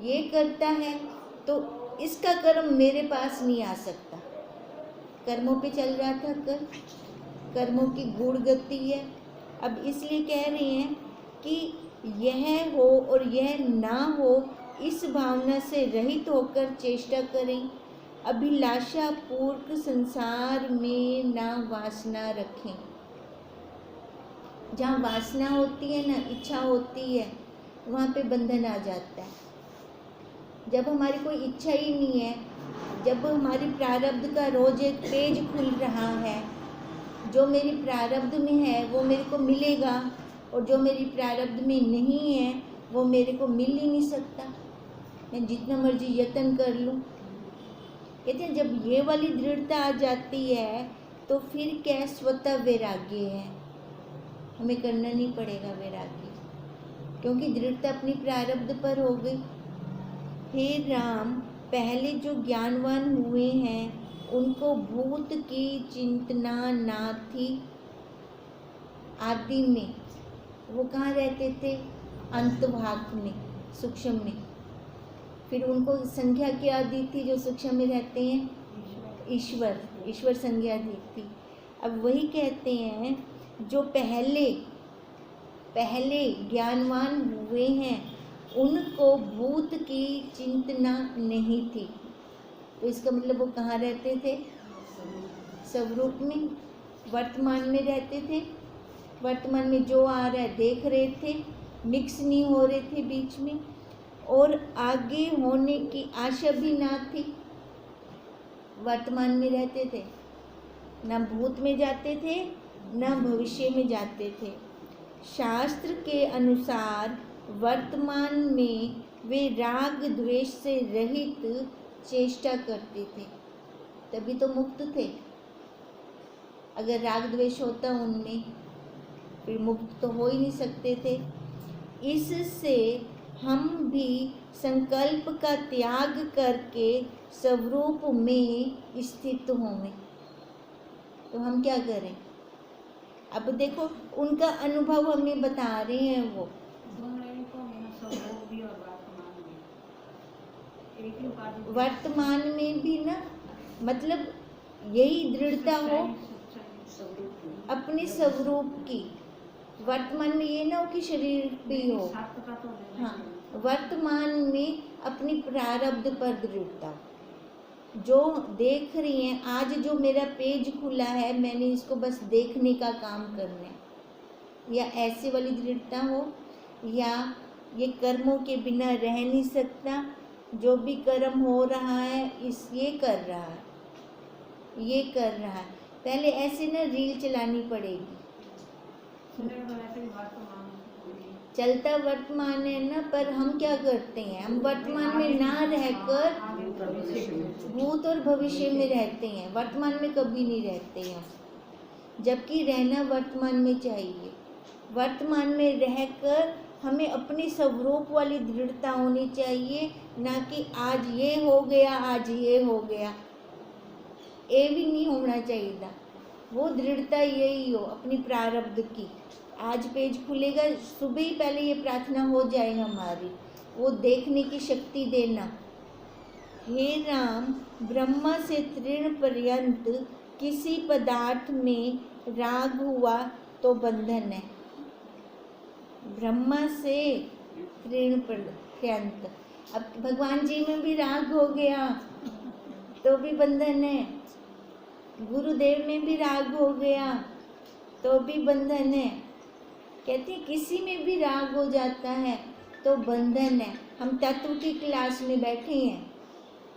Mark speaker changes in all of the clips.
Speaker 1: ये करता है तो इसका कर्म मेरे पास नहीं आ सकता। कर्मों पे चल रहा था कर्मों की गूढ़ गति है। अब इसलिए कह रहे हैं कि यह हो और यह ना हो, इस भावना से रहित होकर चेष्टा करें। अभिलाषा पूर्वक संसार में ना वासना रखें। जहाँ वासना होती है ना, इच्छा होती है, वहाँ पे बंधन आ जाता है। जब हमारी कोई इच्छा ही नहीं है, जब हमारी प्रारब्ध का रोज एक पेज खुल रहा है, जो मेरी प्रारब्ध में है वो मेरे को मिलेगा और जो मेरी प्रारब्ध में नहीं है वो मेरे को मिल ही नहीं सकता, मैं जितना मर्जी यत्न कर लूँ। कहते हैं जब ये वाली दृढ़ता आ जाती है तो फिर क्या स्वतः वैराग्य है, हमें करना नहीं पड़ेगा वैराग्य, क्योंकि दृढ़ता अपनी प्रारब्ध पर हो गई। हे राम, पहले जो ज्ञानवान हुए हैं उनको भूत की चिंतना ना थी। आदि में वो कहाँ रहते थे? अंतभाग में, सूक्ष्म में। फिर उनको संज्ञा क्या दी थी जो सूक्ष्म में रहते हैं? ईश्वर संज्ञा दी थी। अब वही कहते हैं जो पहले ज्ञानवान हुए हैं उनको भूत की चिंतना नहीं थी। तो इसका मतलब वो कहाँ रहते थे? स्वरूप में, वर्तमान में रहते थे। वर्तमान में जो आ रहा है देख रहे थे, मिक्स नहीं हो रहे थे बीच में, और आगे होने की आशा भी ना थी। वर्तमान में रहते थे, ना भूत में जाते थे ना भविष्य में जाते थे। शास्त्र के अनुसार वर्तमान में वे राग द्वेष से रहित चेष्टा करते थे, तभी तो मुक्त थे। अगर राग द्वेष होता उनमें फिर मुक्त तो हो ही नहीं सकते थे। इससे हम भी संकल्प का त्याग करके स्वरूप में स्थित होंगे। तो हम क्या करें? अब देखो उनका अनुभव हमें बता रहे हैं वो। वर्तमान में भी ना, मतलब यही दृढ़ता हो अपने स्वरूप की। वर्तमान में ये ना हो कि शरीर भी हो, हाँ, वर्तमान में अपनी प्रारब्ध पर दृढ़ता। जो देख रही हैं, आज जो मेरा पेज खुला है मैंने इसको बस देखने का काम करना है, या ऐसे वाली दृढ़ता हो, या ये कर्मों के बिना रह नहीं सकता, जो भी कर्म हो रहा है ये कर रहा है, ये कर रहा है। पहले ऐसे ना रील चलानी पड़ेगी, चलता वर्तमान है ना, पर हम क्या करते हैं? हम वर्तमान में ना रहकर भूत और भविष्य में रहते हैं, वर्तमान में कभी नहीं रहते हैं। जबकि रहना वर्तमान में चाहिए। वर्तमान में रहकर हमें अपनी स्वरूप वाली दृढ़ता होनी चाहिए, ना कि आज ये हो गया आज ये हो गया, ये भी नहीं होना चाहिए था। वो दृढ़ता यही हो अपनी प्रारब्ध की। आज पेज खुलेगा, सुबह ही पहले ये प्रार्थना हो जाए हमारी, वो देखने की शक्ति देना। हे राम, ब्रह्मा से तृण पर्यंत किसी पदार्थ में राग हुआ तो बंधन है। ब्रह्मा से तृण पर्यंत, अब भगवान जी में भी राग हो गया तो भी बंधन है, गुरुदेव में भी राग हो गया तो भी बंधन है। कहते हैं किसी में भी राग हो जाता है तो बंधन है। हम तत्व की क्लास में बैठे हैं,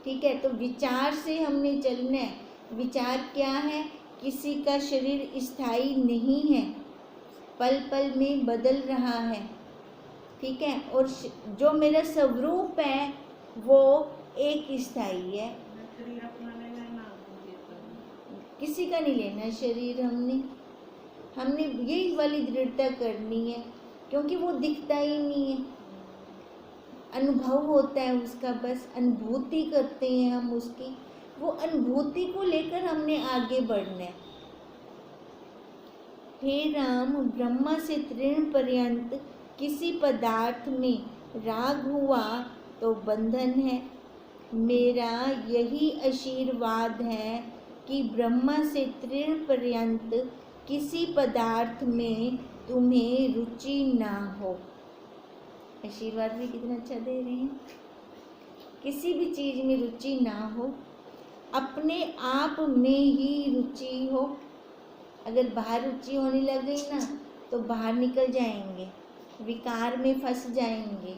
Speaker 1: ठीक है, तो विचार से हमने चलना है। विचार क्या है? किसी का शरीर स्थायी नहीं है, पल पल में बदल रहा है, ठीक है, और जो मेरा स्वरूप है वो एक स्थायी है। किसी का नहीं लेना शरीर, हमने यही वाली दृढ़ता करनी है, क्योंकि वो दिखता ही नहीं है, अनुभव होता है उसका, बस अनुभूति करते हैं हम उसकी। वो अनुभूति को लेकर हमने आगे बढ़ना है। हे राम, ब्रह्मा से तृण पर्यंत किसी पदार्थ में राग हुआ तो बंधन है। मेरा यही आशीर्वाद है कि ब्रह्मा से तृण पर्यंत किसी पदार्थ में तुम्हें रुचि ना हो। आशीर्वाद भी कितना अच्छा दे रहे हैं। किसी भी चीज में रुचि ना हो, अपने आप में ही रुचि हो। अगर बाहर रुचि होने लग गई ना तो बाहर निकल जाएंगे, विकार में फंस जाएंगे।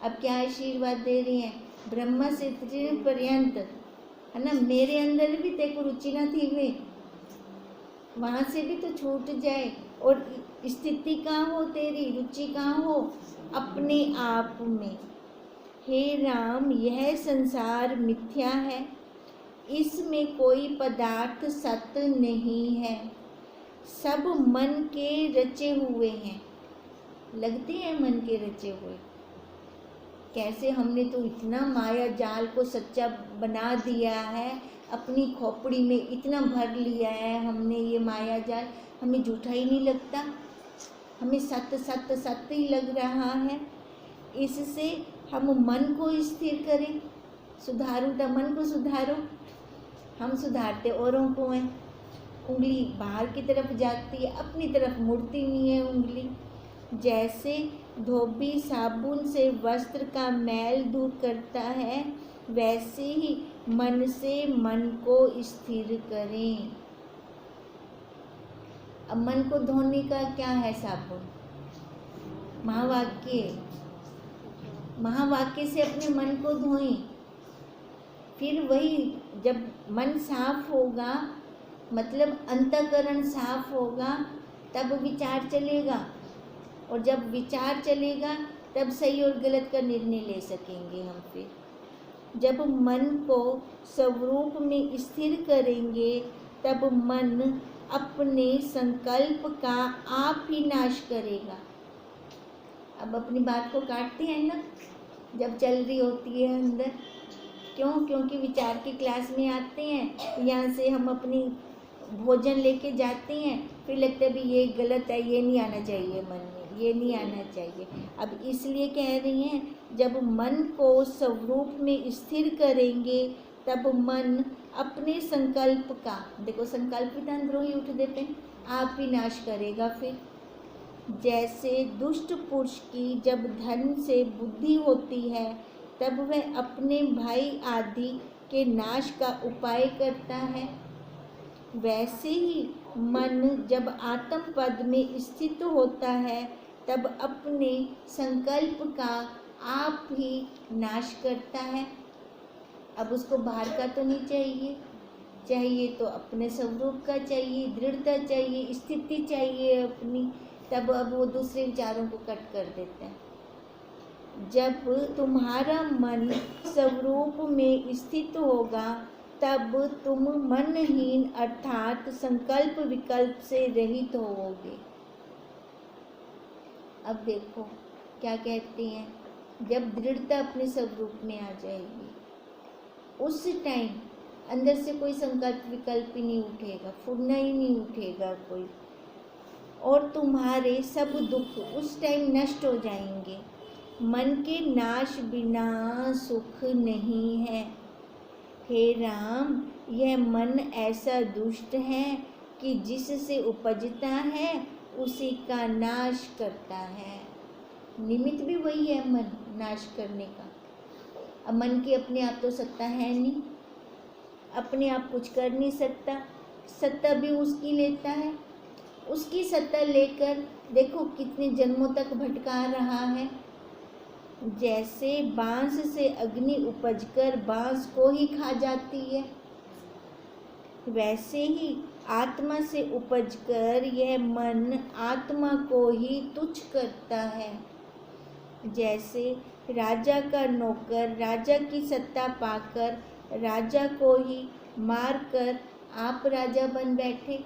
Speaker 1: अब क्या आशीर्वाद दे रही हैं? ब्रह्मा से तृण पर्यंत, है ना, मेरे अंदर भी देखो रुचि ना थी वे, वहां से भी तो छूट जाए। और स्थिति कहाँ हो तेरी, रुचि कहाँ हो? अपने आप में। हे राम, यह संसार मिथ्या है, इसमें कोई पदार्थ सत्य नहीं है, सब मन के रचे हुए हैं। लगते हैं मन के रचे हुए। कैसे हमने तो इतना माया जाल को सच्चा बना दिया है, अपनी खोपड़ी में इतना भर लिया है हमने ये माया जाल, हमें झूठा ही नहीं लगता, हमें सत्य सत्य सत्य ही लग रहा है। इससे हम मन को स्थिर करें। सुधारो तो मन को सुधारो। हम सुधारते औरों को हैं। उंगली बाहर की तरफ जाती है, अपनी तरफ मुड़ती नहीं है उंगली। जैसे धोबी साबुन से वस्त्र का मैल दूर करता है, वैसे ही मन से मन को स्थिर करें। अब मन को धोने का क्या है साबुन? महावाक्य। महावाक्य से अपने मन को धोएं। फिर वही जब मन साफ होगा, मतलब अंतःकरण साफ होगा, तब विचार चलेगा। और जब विचार चलेगा तब सही और गलत का निर्णय ले सकेंगे हम। फिर जब मन को स्वरूप में स्थिर करेंगे तब मन अपने संकल्प का आप ही नाश करेगा। अब अपनी बात को काटते हैं ना जब चल रही होती है अंदर। क्यों? क्योंकि विचार की क्लास में आते हैं, यहाँ से हम अपनी भोजन लेके जाते हैं, फिर लगता है भी ये गलत है, ये नहीं आना चाहिए मन में, ये नहीं आना चाहिए। अब इसलिए कह रही हैं, जब मन को स्वरूप में स्थिर करेंगे तब मन अपने संकल्प का, देखो संकल्प भी अंदरों ही उठ देते हैं, आप ही नाश करेगा। फिर जैसे दुष्ट पुरुष की जब धन से बुद्धि होती है तब वह अपने भाई आदि के नाश का उपाय करता है, वैसे ही मन जब आत्म पद में स्थित होता है तब अपने संकल्प का आप ही नाश करता है। अब उसको बाहर का तो नहीं चाहिए, चाहिए तो अपने स्वरूप का चाहिए, दृढ़ता चाहिए, स्थिति चाहिए अपनी। तब अब वो दूसरे विचारों को कट कर देते हैं। जब तुम्हारा मन स्वरूप में स्थित होगा तब तुम मनहीन अर्थात संकल्प विकल्प से रहित होवोगे। अब देखो क्या कहते हैं, जब दृढ़ता अपने स्वरूप में आ जाएगी उस टाइम अंदर से कोई संकल्प विकल्प ही नहीं उठेगा, फुरना ही नहीं उठेगा कोई, और तुम्हारे सब दुख उस टाइम नष्ट हो जाएंगे। मन के नाश बिना सुख नहीं है। हे राम, यह मन ऐसा दुष्ट है कि जिससे उपजता है उसी का नाश करता है। निमित्त भी वही है मन नाश करने का। अब मन की अपने आप तो सत्ता है नहीं, अपने आप कुछ कर नहीं सकता, सत्ता भी उसकी लेता है। उसकी सत्ता लेकर देखो कितने जन्मों तक भटका रहा है। जैसे बांस से अग्नि उपजकर बांस को ही खा जाती है, वैसे ही आत्मा से उपजकर यह मन आत्मा को ही तुच्छ करता है। जैसे राजा का नौकर राजा की सत्ता पाकर राजा को ही मारकर आप राजा बन बैठे,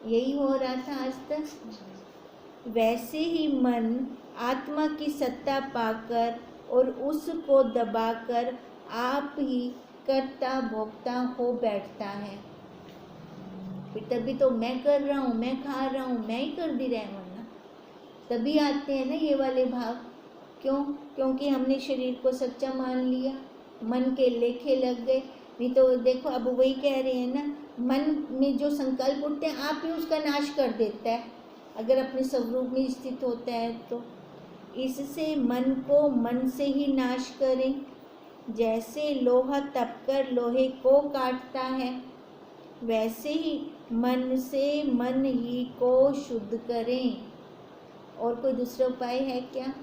Speaker 1: यही हो रहा था आज तक। वैसे ही मन आत्मा की सत्ता पाकर और उसको दबाकर आप ही कर्ता भोक्ता हो बैठता है। फिर तभी तो मैं कर रहा हूँ, मैं खा रहा हूँ, मैं ही कर भी रहा, वरना तभी आते हैं ना ये वाले भाव। क्यों? क्योंकि हमने शरीर को सच्चा मान लिया, मन के लेखे लग गए। नहीं तो देखो अब वही कह रहे हैं ना, मन में जो संकल्प उठते हैं आप ही उसका नाश कर देता है अगर अपने स्वरूप में स्थित होता है तो। इससे मन को मन से ही नाश करें। जैसे लोहा तपकर लोहे को काटता है, वैसे ही मन से मन ही को शुद्ध करें। और कोई दूसरा उपाय है क्या?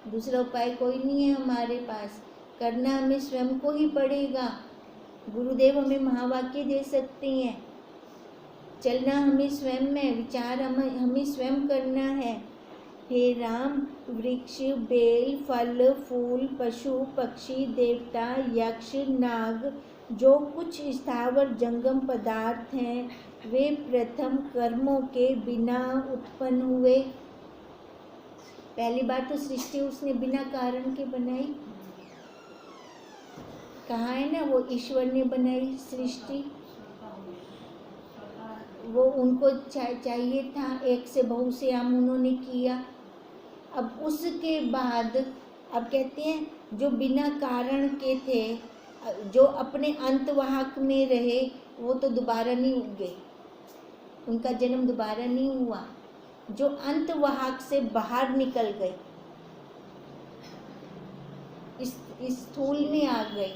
Speaker 1: दूसरा उपाय कोई नहीं है हमारे पास। करना हमें स्वयं को ही पड़ेगा। गुरुदेव हमें महावाक्य दे सकते हैं, चलना हमें स्वयं में, विचार हमें स्वयं करना है। हे राम, वृक्ष, बेल, फल, फूल, पशु, पक्षी, देवता, यक्ष, नाग, जो कुछ स्थावर जंगम पदार्थ हैं, वे प्रथम कर्मों के बिना उत्पन्न हुए। पहली बात तो सृष्टि उसने बिना कारण के बनाई। कहा है ना, वो ईश्वर ने बनाई सृष्टि। वो उनको चाहिए था, एक से बहु से हम उन्होंने किया। अब उसके बाद अब कहते हैं जो बिना कारण के थे, जो अपने अंतवाहक में रहे, वो तो दोबारा नहीं उगे, उनका जन्म दोबारा नहीं हुआ। जो अंतवाहक से बाहर निकल गए, इस स्थूल में आ गए,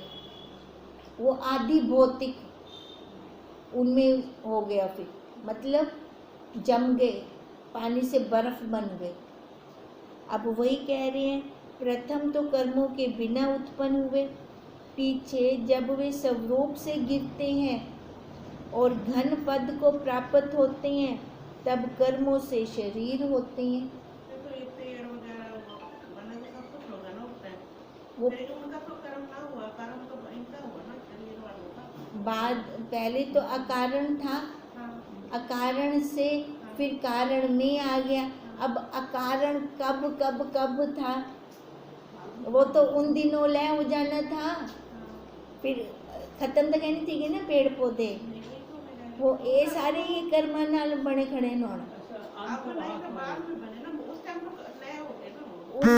Speaker 1: वो आदि भौतिक उनमें हो गया, फिर मतलब जम गए, पानी से बर्फ बन गए। अब वही कह रहे हैं, प्रथम तो कर्मों के बिना उत्पन्न हुए, पीछे जब वे स्वरूप से गिरते हैं और घन पद को प्राप्त होते हैं, तब कर्मों से शरीर होते हैं।
Speaker 2: तो ये पेड़ वगैरह बना तो सब कुछ होगा ना उस टाइम।
Speaker 1: वो
Speaker 2: लेकिन उनका तो कर्म ना हुआ, कर्म तो इनका हुआ ना, शरीर वालों का।
Speaker 1: बाद पहले तो अकारण था,
Speaker 2: हाँ,
Speaker 1: अकारण से फिर कारण में आ गया। अब अकारण कब कब कब था, वो तो उन दिनों लय हो जाना था,
Speaker 2: हाँ।
Speaker 1: फिर खत्म तो कहनी थी ना पेड़ पौधे,
Speaker 2: नहीं, तो मैंने
Speaker 1: वो ये सारे ये कर्म नाल बने खड़े नौन।
Speaker 2: आप नहीं तो बाद में बने ना, उस टाइम तो नया हो गया ना वो।